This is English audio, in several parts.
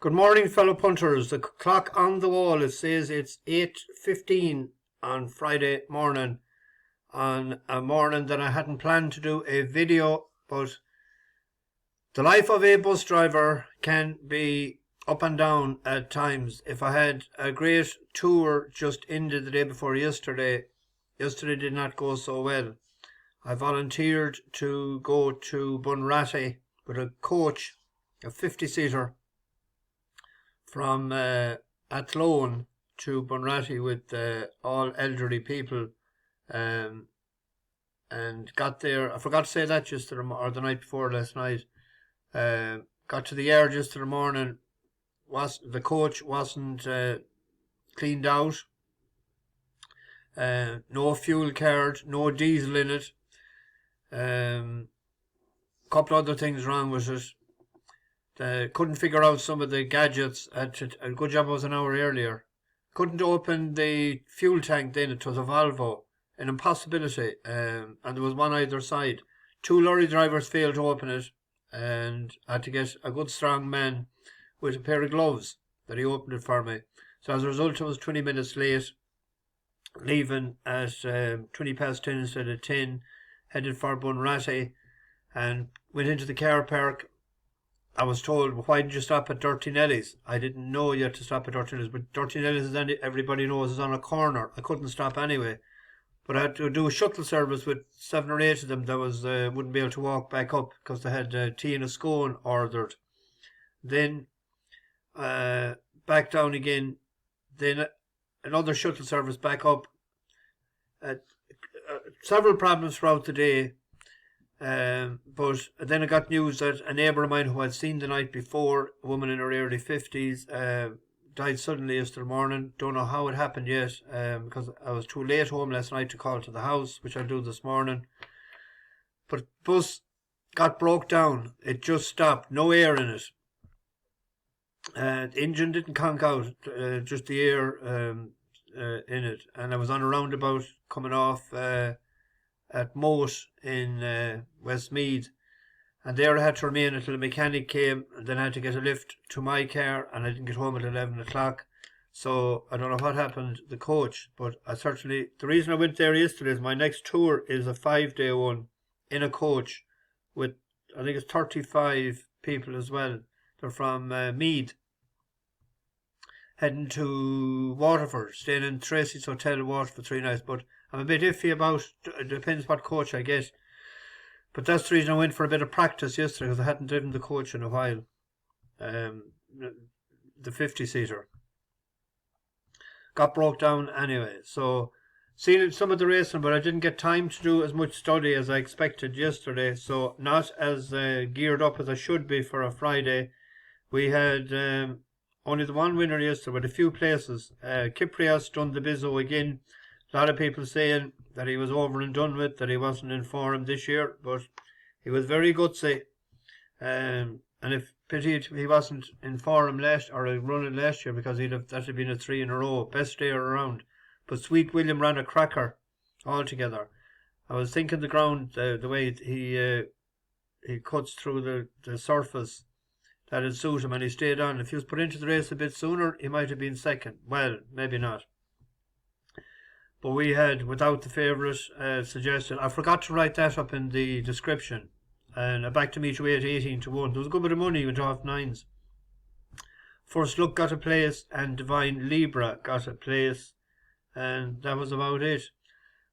Good morning, fellow punters. The clock on the wall, it says it's 8:15 on Friday morning, on a morning that I hadn't planned to do a video, but the life of a bus driver can be up and down at times. If I had a great tour just ended the day before yesterday did not go so well. I volunteered to go to Bunratty with a coach, a 50-seater, from Athlone to Bunratty with all elderly people, and got there. I forgot to say that yesterday or the night before last night. Got to the yard yesterday morning. The coach wasn't cleaned out. No fuel card, no diesel in it. Couple other things wrong with it. Couldn't figure out some of the gadgets. A good job I was an hour earlier. Couldn't open the fuel tank then. It was a Volvo. An impossibility. And there was one either side. Two lorry drivers failed to open it, and I had to get a good strong man with a pair of gloves that he opened it for me. So as a result, I was 20 minutes late, leaving at 20 past 10 instead of 10, headed for Bunratty, and went into the car park. I was told, why did you stop at Dirty Nelly's? I didn't know you had to stop at Dirty Nelly's, but Dirty Nelly's, everybody knows, is on a corner. I couldn't stop anyway. But I had to do a shuttle service with 7 or 8 of them that wouldn't be able to walk back up because they had tea and a scone ordered. Then back down again. Then another shuttle service back up. Several problems throughout the day. But then I got news that a neighbour of mine who I'd seen the night before, a woman in her early 50s, died suddenly yesterday morning. Don't know how it happened yet, because I was too late home last night to call to the house, which I'll do this morning. But bus got broke down. It just stopped. No air in it. The engine didn't conk out, just the air in it. And I was on a roundabout coming off at Moat in Westmeath, and there I had to remain until the mechanic came, and then I had to get a lift to my car, and I didn't get home at 11 o'clock. So I don't know what happened to the coach, but the reason I went there yesterday is my next tour is a 5-day one in a coach with, I think it's 35 people as well. They're from Meath, heading to Waterford, staying in Tracy's Hotel, Waterford, 3 nights. But I'm a bit iffy about, it depends what coach I get. But that's the reason I went for a bit of practice yesterday, because I hadn't driven the coach in a while. The 50-seater. Got broke down anyway. So, seen some of the racing, but I didn't get time to do as much study as I expected yesterday. So, not as geared up as I should be for a Friday. We had only the one winner yesterday with a few places. Kiprias done the bizzo again. A lot of people saying that he was over and done with, that he wasn't in form this year, but he was very gutsy. And if pity he wasn't in form running last year, because that had been a 3 in a row, best day around. But Sweet William ran a cracker altogether. I was thinking the ground, the way he cuts through the surface, that'd suit him, and he stayed on. If he was put into the race a bit sooner, he might have been second. Well, maybe not. But we had, without the favourite suggestion, I forgot to write that up in the description, and I backed him each way at 18-1. There was a good bit of money, went off 9s. First Look got a place, and Divine Libra got a place, and that was about it.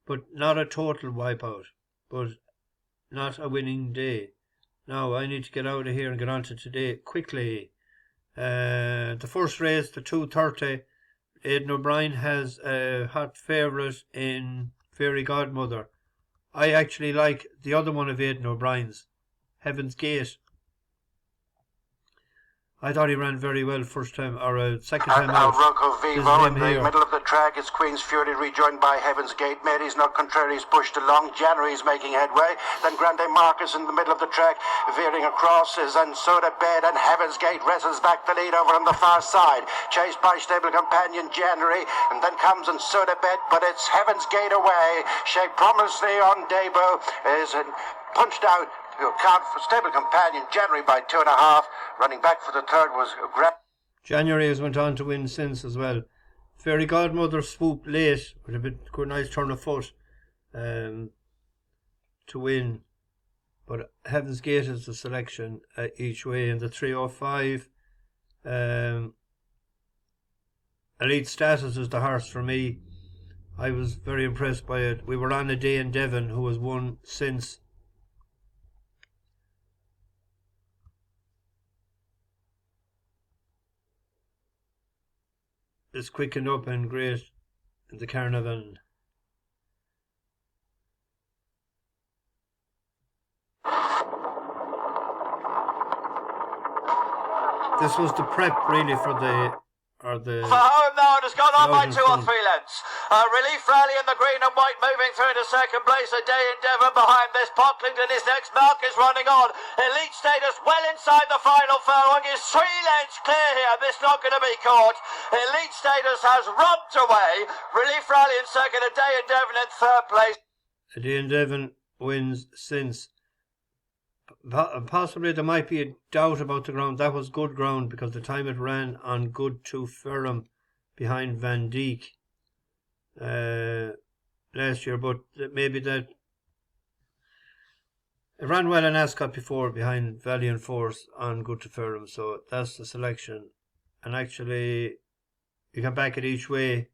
But not a total wipeout, but not a winning day. Now I need to get out of here and get on to today quickly. The first race, the 2:30, Aidan O'Brien has a hot favourite in Fairy Godmother. I actually like the other one of Aidan O'Brien's, Heaven's Gate. I thought he ran very well first time, or second time out. Rocco Vivo in the middle of the track. It's Queen's Fury rejoined by Heaven's Gate. Mary's Not Contrary's pushed along. January's making headway. Then Grande Marcus in the middle of the track, veering across is Soda Bed, and Heaven's Gate wrestles back the lead over on the far side. Chased by Stable Companion January, and then comes Soda Bed, but it's Heaven's Gate away. Shea Promisely on Debo is punched out. You'll count for Stable Companion January by 2.5. Running back for the third was January has went on to win since as well. Fairy Godmother swooped late with a bit good, nice turn of foot to win. But Heaven's Gate is the selection each way. In the 305, Elite Status is the horse for me. I was very impressed by it. We were on a day in Devon who has won since. It's quickened up and great in the Carnival. This was the prep really for the for home now, it has gone on by 2 or 3 lengths. Relief Rally in the green and white moving through to second place. A day in Devon behind this. Pocklington is next. Mark is running on. Elite Status well inside the final furlong is 3 lengths clear here. This not going to be caught. Elite Status has romped away. Relief Rally in second. A day in Devon in third place. A day in Devon wins since. Possibly there might be a doubt about the ground. That was good ground because the time it ran on good to Ferrum behind Van Dijk last year, but maybe that it ran well in Ascot before behind Valiant Force on good to Ferrum, so that's the selection. And actually you can back it each way,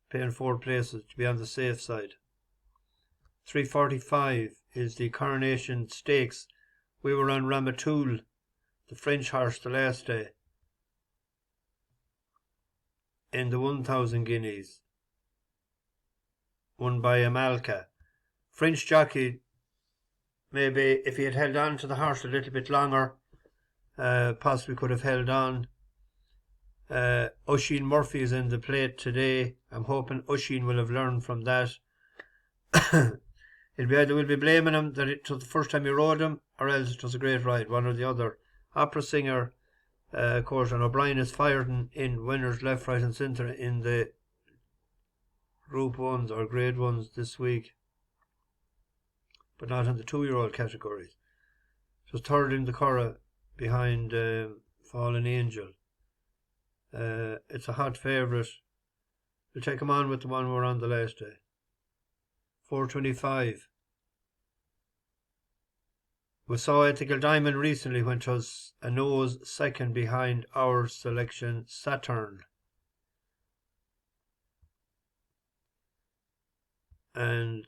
paying 4 places to be on the safe side. 345 is the Coronation Stakes. We were on Ramatuelle, the French horse, the last day in the 1,000 guineas, won by Amalka. French jockey, maybe if he had held on to the horse a little bit longer, possibly could have held on. Oisin Murphy is in the plate today. I'm hoping Oisin will have learned from that. It'll be either we'll be blaming him that it was the first time he rode him, or else it was a great ride, one or the other. Opera Singer, of course, and O'Brien is firing in winners left, right and centre in the Group 1s or Grade 1s this week, but not in the 2-year-old categories. It was third in the Curragh behind Fallen Angel. It's a hot favourite. We'll take him on with the one we're on the last day. 425. We saw Ethical Diamond recently when it was a nose second behind our selection Saturn. And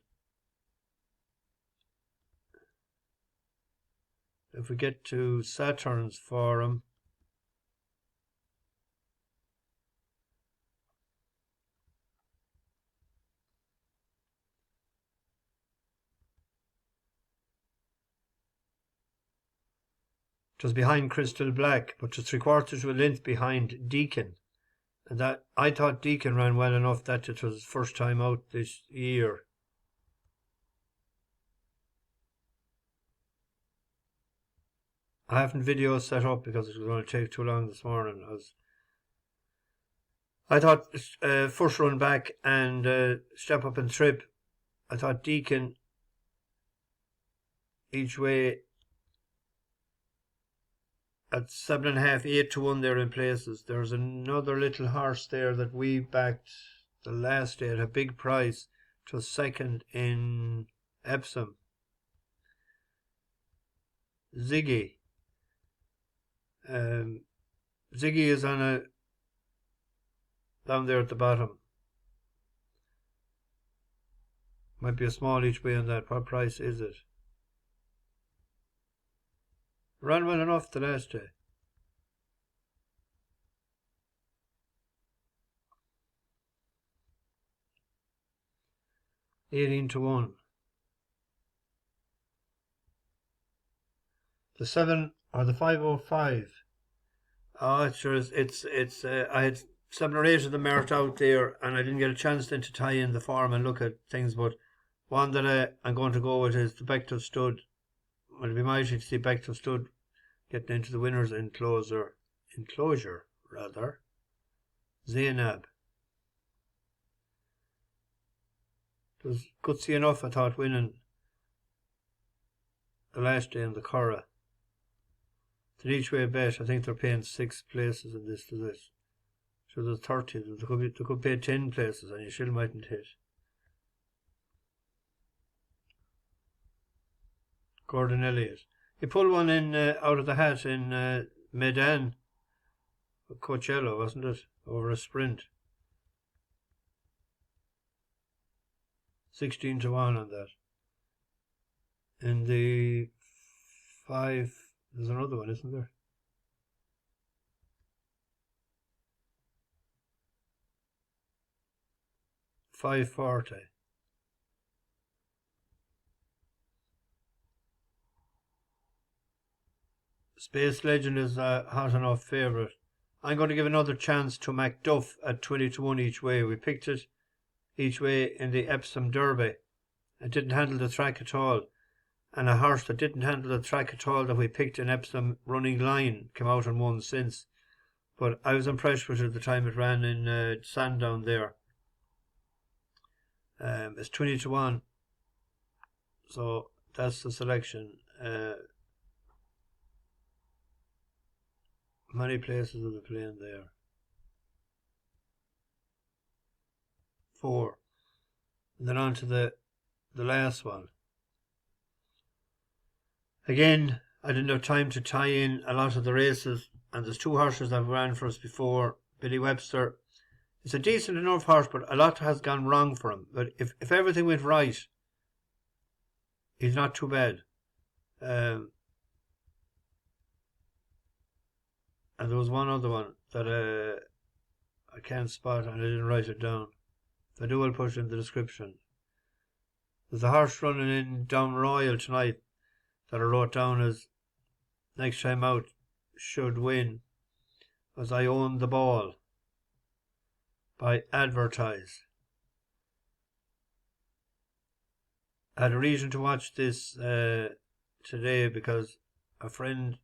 if we get to Saturn's forum, it was behind Crystal Black, but just 3/4 of a length behind Deakin. And that I thought Deakin ran well enough that it was his first time out this year. I haven't video set up because it was going to take too long this morning. I thought first run back and step up and trip. I thought Deakin each way at 7.5, 8 to 1 there in places. There's another little horse there that we backed the last day at a big price. It was second in Epsom. Ziggy. Ziggy is on a down there at the bottom. Might be a small each way on that. What price is it? Ran well enough the last day. $18 to 1. The 7 or the 505. Oh, it sure is. It's I had 7 or 8 of them marked out there, and I didn't get a chance then to tie in the form and look at things. But one that I'm going to go with is the Bective Stud. Well, it'd be mighty to see Bective Stud getting into the winners enclosure rather. Zaynab. It was gutsy enough, I thought, winning the last day in the Curragh. The each way bet, I think they're paying 6 places in this to this. So there's 30. They could pay 10 places and you still mightn't hit. Gordon Elliott. He pulled one in out of the hat in Medan, Coachella, wasn't it? Over a sprint. 16 to 1 on that. In the 5, there's another one, isn't there? $5.40. Space Legend is a hot enough favourite. I'm going to give another chance to Macduff at 20 to 1 each way. We picked it each way in the Epsom Derby. It didn't handle the track at all. And a horse that didn't handle the track at all that we picked in Epsom, Running Line, came out and won since. But I was impressed with it at the time it ran in Sandown there. It's 20 to 1. So that's the selection. Many places of the playing there. 4. And then on to the last one. Again, I didn't have time to tie in a lot of the races, and there's 2 horses that ran for us before. Billy Webster. It's a decent enough horse, but a lot has gone wrong for him. But if everything went right, he's not too bad. And there was one other one that I can't spot and I didn't write it down. If I do, I'll put it in the description. There's a horse running in Down Royal tonight that I wrote down as next time out should win. As Iowntheball by Advertise. I had a reason to watch this today because a friend,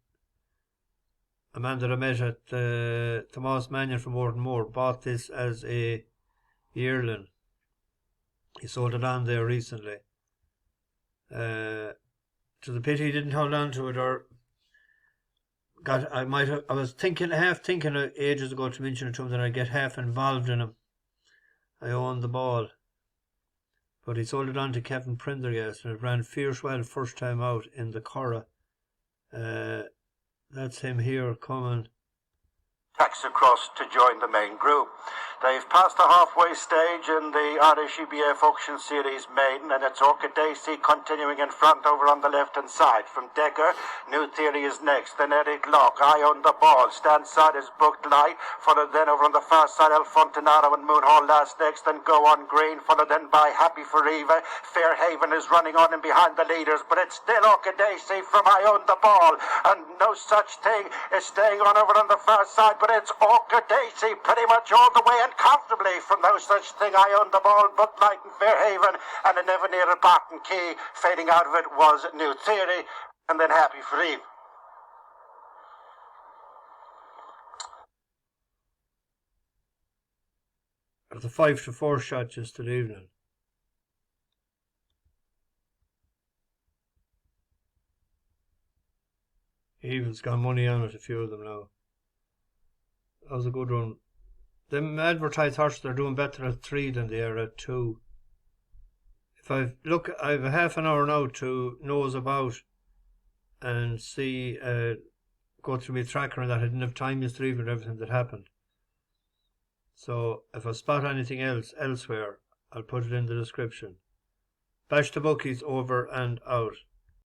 a man that I met at Thomas Mannion from Moore bought this as a yearling. He sold it on there recently. To the pity he didn't hold on to it, or I was half thinking ages ago to mention it to him that I'd get half involved in him. Iowntheball. But he sold it on to Kevin Prendergast and it ran fierce well first time out in the Cora. That's him here coming. Tax across to join the main group. They've passed the halfway stage in the Irish EBF Auction Series maiden, and it's Orchid Daisy continuing in front over on the left-hand side. From Decker, New Theory is next, then Eric Locke, Iowntheball, stand side is Booked Light, followed then over on the far side, El Fontanaro and Moonhall last next, then Go On Green, followed then by Happy for Eva. Fairhaven is running on in behind the leaders, but it's still Orchid Daisy from Iowntheball, and no such thing is staying on over on the far side, but it's Orchid Daisy pretty much all the way and comfortably from no such thing. Iowntheball, Booked Light and Fairhaven, and a never near a Barton Key. Fading out of it was New Theory, and then Happy for Eve. At the 5 to 4 shot yesterday evening. He even's got money on it, a few of them now. That was a good one. Them advertised horses are doing better at 3 than they are at 2. If I have a half an hour now to nose about and see, go through my tracker and that. I didn't have time yesterday evening with everything that happened. So if I spot anything else elsewhere, I'll put it in the description. Bash the bookies over and out.